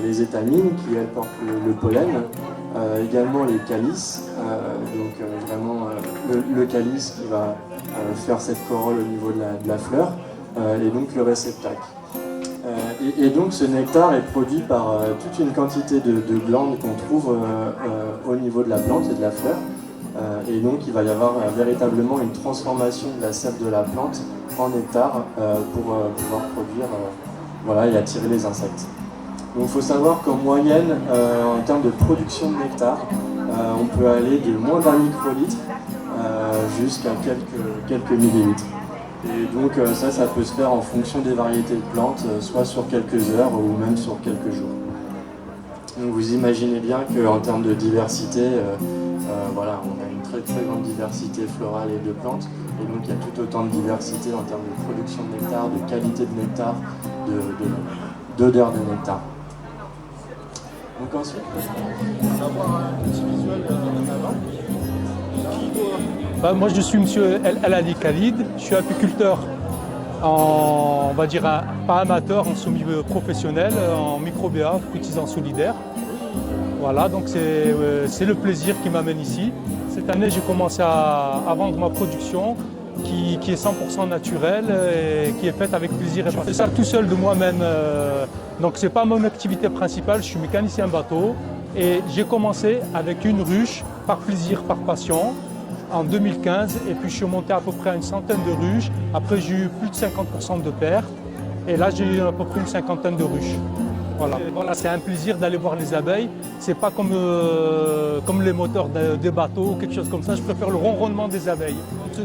Les étamines qui elles portent le pollen, également les calices, vraiment le calice qui va faire cette corolle au niveau de la fleur, et donc le réceptacle. Et donc ce nectar est produit par toute une quantité de glandes qu'on trouve au niveau de la plante et de la fleur, et donc il va y avoir véritablement une transformation de la sève de la plante en nectar pour pouvoir produire et attirer les insectes. Donc il faut savoir qu'en moyenne, en termes de production de nectar, on peut aller de moins d'un microlitre jusqu'à quelques millilitres. Et donc ça peut se faire en fonction des variétés de plantes, soit sur quelques heures ou même sur quelques jours. Donc vous imaginez bien qu'en termes de diversité, on a une très très grande diversité florale et de plantes. Et donc il y a tout autant de diversité en termes de production de nectar, de qualité de nectar, d'odeur de nectar. Donc ensuite, on va voir un petit visuel en avant. Moi je suis monsieur El Ali Khalid, je suis apiculteur on va dire pas amateur, en semi-professionnel, en micro-BA, fruitisant solidaire. Voilà, donc c'est le plaisir qui m'amène ici. Cette année j'ai commencé à vendre ma production qui est 100% naturelle et qui est faite avec plaisir. Je fais ça tout seul de moi-même, donc c'est pas mon activité principale, je suis mécanicien bateau et j'ai commencé avec une ruche par plaisir, par passion en 2015 et puis je suis monté à peu près à une centaine de ruches. Après j'ai eu plus de 50% de pertes et là j'ai eu à peu près une cinquantaine de ruches. Voilà, c'est un plaisir d'aller voir les abeilles. C'est pas comme les moteurs des bateaux ou quelque chose comme ça. Je préfère le ronronnement des abeilles.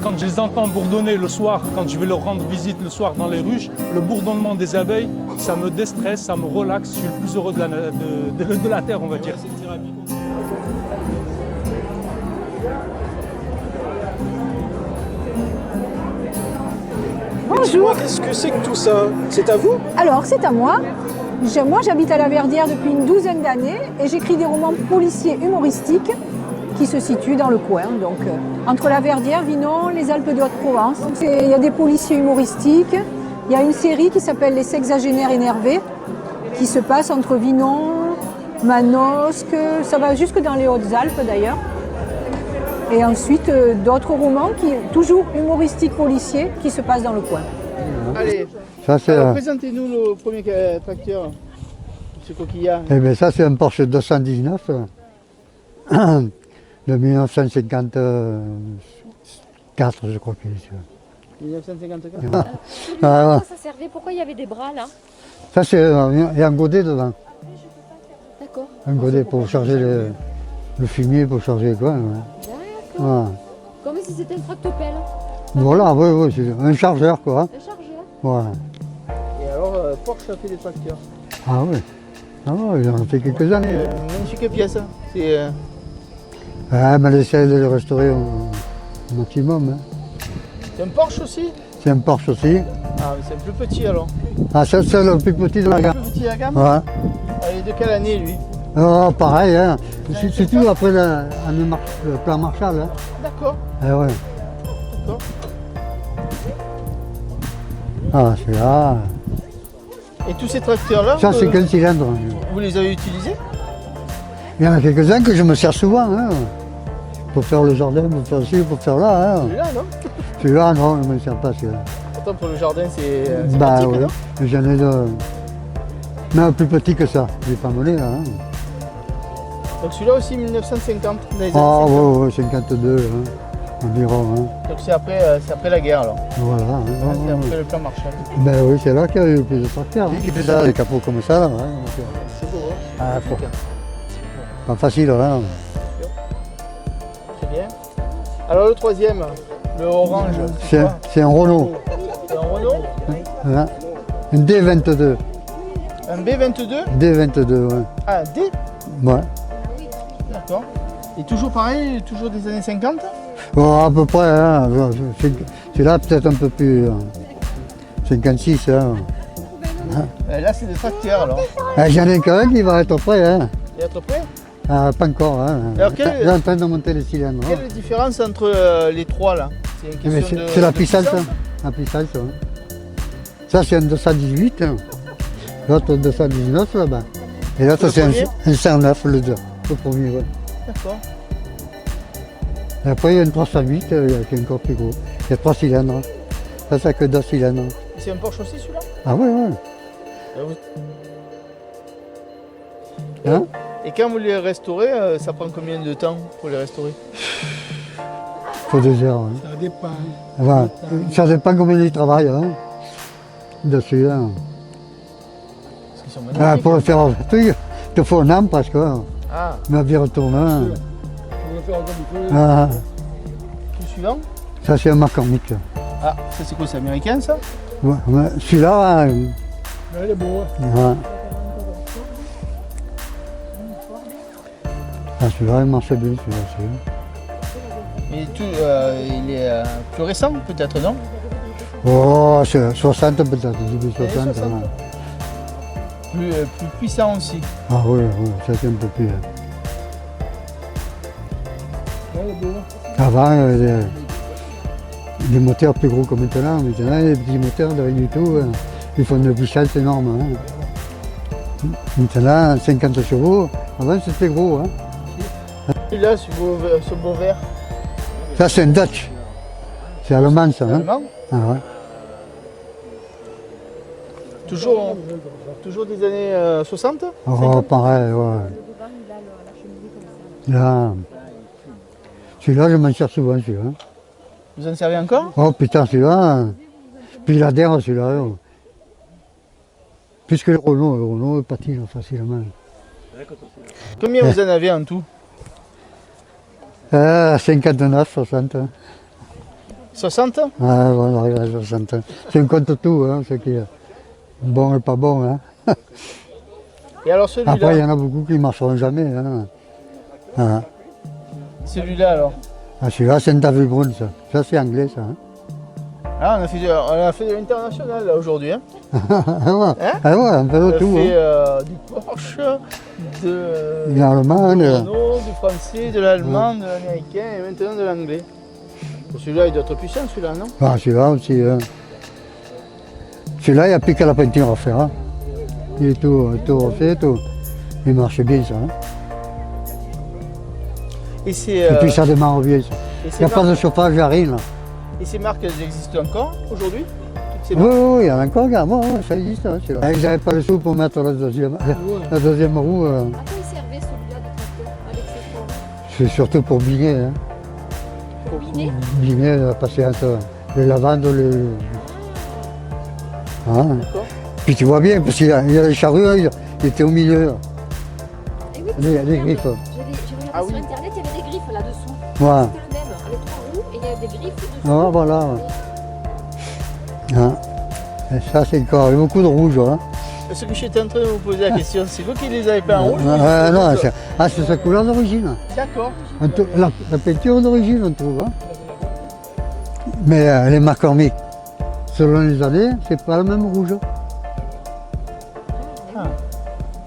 Quand je les entends bourdonner le soir, quand je vais leur rendre visite le soir dans les ruches, le bourdonnement des abeilles, ça me déstresse, ça me relaxe. Je suis le plus heureux de la terre, on va dire. Bonjour. Qu'est-ce que c'est que tout ça? C'est à vous? Alors, c'est à moi. Moi, j'habite à La Verdière depuis une douzaine d'années et j'écris des romans policiers humoristiques qui se situent dans le coin, donc entre La Verdière, Vinon, les Alpes de Haute-Provence. Il y a des policiers humoristiques, il y a une série qui s'appelle Les Sexagénaires énervés qui se passe entre Vinon, Manosque, ça va jusque dans les Hautes-Alpes d'ailleurs. Et ensuite, d'autres romans, toujours humoristiques policiers, qui se passent dans le coin. Allez, présentez-nous le premier tracteur, M. Coquillard. Eh bien, ça, c'est un Porsche 219 de 1954, je crois qu'il est sûr. 1954 ça servait? Pourquoi il y avait des bras là? Ça, c'est un godet devant. D'accord. Un godet pour charger le fumier, pour charger quoi. Ouais. D'accord. Voilà. Comme si c'était un tractopelle. Voilà, oui, c'est un chargeur quoi. Un chargeur. Voilà. Et alors, Porsche a fait des tracteurs. Ah oui. Ah oui, j'en ai fait quelques années. Magnifique pièce. C'est mais elle essaie de le restaurer au maximum. Hein. un Porsche aussi? C'est un Porsche aussi. Ah, mais c'est un plus petit alors. Ah, ça, c'est le plus petit de la gamme. Le plus petit de la gamme? Ouais. Il est de quelle année lui? Oh, pareil, hein. C'est tout après le plan Marshall. Hein. D'accord. Eh ouais. D'accord. Ah, celui-là. Et tous ces tracteurs-là, Ça, c'est qu'un cylindre. vous les avez utilisés? Il y en a quelques-uns que je me sers souvent. Hein. Pour faire le jardin, pour faire ci, pour faire là. Hein. Celui-là, non? Celui-là, non, je ne me sers pas celui-là. Pourtant, pour le jardin, c'est Bah pratique, oui. non? J'en ai de. Mais un plus petit que ça. Je l'ai pas monnaie là. Hein. Donc celui-là aussi 1950, dans les années Ah 50. ouais, ouais, 52 hein, environ. Hein. Donc c'est après la guerre alors. Voilà. Hein, C'est ouais, après le plan Marshall. Ben oui, c'est là qu'il y a eu le plus de tracteurs. Hein. Qui fait ça, des capots comme ça, là. Hein, donc, C'est beau, hein. ah, pas facile, hein. Très bien. Alors le troisième, le orange. C'est quoi c'est un Renault. C'est un Renault, Hein. Un D22. un B22. D22, ouais. Ah, un D. Ouais. D'accord. Et toujours pareil, toujours des années 50. Bon, à peu près, hein. Celui-là, peut-être un peu plus. 56, hein. Là c'est des tracteurs alors. Ah, j'en ai qu'un qui va être prêt, hein. Et être prêt. Ah, pas encore, hein. Alors, quel- Il est en train de monter les cylindres. hein. Quelle est la différence entre les trois là? C'est une Mais question de. c'est la de puissance, puissance. hein. La puissance, ouais. Ça, c'est un 218, hein. L'autre 219 là-bas. Et l'autre, Le c'est premier un 109, le premier, ouais. D'accord. Et après, il y a une 308 qui est encore plus gros. Il y a 3 cylindres. Ça, c'est que 2 cylindres. C'est un Porsche aussi celui-là. Ah ouais, ouais. Hein? Et quand vous les restaurez, ça prend combien de temps pour les restaurer? Faut 2 heures. Hein. Ça dépend. Voilà. Ça dépend combien ils travaillent, hein. Dessus, hein. Parce qu'ils sont Ah, magnifiques. pour le faire un truc, il te faut un âme parce que Ah, ma vie retourne. Hein. Ah, le suivant. ça, c'est un McCormick. Ah, ça c'est quoi? C'est américain ça? Ouais, ouais. Celui-là, Elle est beau. ouais. Ah, celui-là, il marche bien, celui-là aussi. Et tout, il est plus récent peut-être, non? Oh, c'est 60 peut-être, début 60. 60. Ouais. Plus puissant aussi. Ah oui, oui, ça c'est un peu plus. Avant, il y avait des moteurs plus gros que maintenant. Maintenant, les petits moteurs de rien du tout. Ils font une puissance énorme. Hein. Maintenant, 50 chevaux. Avant, c'était gros. Hein. Et là, ce beau vert, Ça, c'est un Dutch. C'est allemand, ça. Hein. allemand, Ah, ouais. toujours des années 60? Oh, 50? pareil, ouais. Là, celui-là, je m'en sers souvent, celui-là. Hein. Vous en servez encore? Oh putain, celui-là. Puis il adhère, celui-là. Plus que le Renault patine facilement. Combien vous en avez en tout? 59, 60. 60? Ah, voilà, on arrive à 60. C'est un compte tout, hein, ce qui est bon et pas bon. Hein. Et alors Après, il y celui-là? en a beaucoup qui ne marcheront jamais. Hein. Ah. Celui-là alors? Ah, celui-là, c'est un David Brown, ça. Ça, c'est anglais, ça. Hein. Ah, on a fait de l'international là aujourd'hui. Hein? Ah ouais, Hein? ah ouais, on fait On le a tout. fait Hein. du Porsche, de Il y a l'allemand, du Renault, du français, de l'allemand, de l'américain et maintenant de l'anglais. Celui-là, il doit être puissant, celui-là, non? Ah, celui-là aussi. Hein. Celui-là, il n'y a plus qu'à la peinture à faire. Hein. Il est tout refait, tout. Il marche bien, ça. Hein. Et c'est Et puis ça démarre bien, ça. et Il ces n'y a pas de chauffage, il n'y a rien, là. et ces marques, elles existent encore aujourd'hui? Toutes ces Oui, marques? oui, il y en a encore, gars. Bon, ça existe, hein, celui-là. Ils n'avaient pas le sou pour mettre la deuxième roue. À quoi il servait celui-là de tracteur avec ses formes? C'est surtout pour biner. Hein. Pour biner? Biner, passer entre les lavandes, Hein. D'accord. Puis tu vois bien, parce qu'il y a les charrues, ils étaient au milieu. Eh oui, Les c'est griffes. J'ai regardé Ah oui. sur internet, il y avait des griffes là-dessous. Voilà. C'était le même, avec 3 roues et il y avait des griffes dessus. Ah, voilà. Hein. Et ça, c'est encore. Il y a beaucoup de rouge. Hein. Ce que j'étais en train de vous poser la question, c'est vous qui les avez peints en rouge? Non, c'est sa couleur d'origine. D'accord. La peinture d'origine, on trouve. Hein. Mais les McCormick, selon les années, c'est pas le même rouge.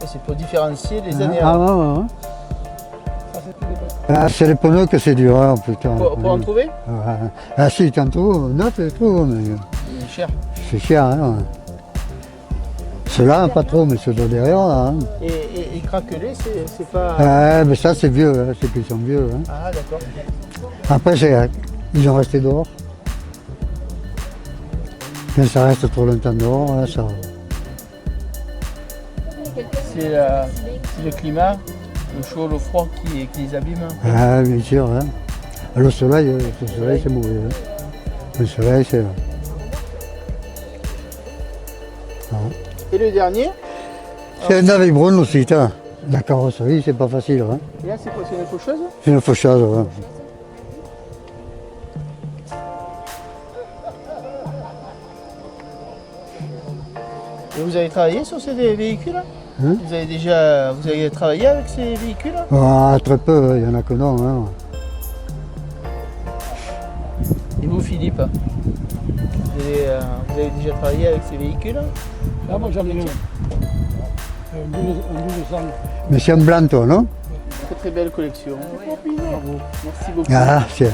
Et c'est pour différencier les années. Ah, ouais, ouais. Ah, c'est les pneus que c'est dur, hein, putain. Pour en trouver? Ah, si, tu en trouves, non, tu les trouves, mais Il est cher. c'est cher. Hein. Ceux-là, pas trop, mais ceux de derrière, là. Hein. Et craquelé, c'est pas. Ah, mais ça, c'est vieux, hein, c'est qu'ils sont vieux. Hein. Ah, d'accord. Après, ils ont resté dehors. Quand ça reste trop longtemps dehors, hein, ça. C'est le climat. Le chaud, le froid qui les abîme. Ah, bien sûr. Hein. Le soleil, c'est mauvais. Hein. Le soleil, c'est... Et le dernier, C'est un avec brun aussi, hein. La carrosserie, c'est pas facile. Hein. et là c'est quoi? C'est une faucheuse? C'est une faucheuse. Ouais. Et vous avez travaillé sur ces véhicules? Hein? Vous avez travaillé avec ces véhicules? Ah, très peu, il y en a que non. Hein. Et vous, Philippe, vous avez déjà travaillé avec ces véhicules? Ah, moi j'en ai un. Un 1200. Mais c'est un blanc, toi, non? Très très belle collection. Bravo. Merci beaucoup. Ah, c'est...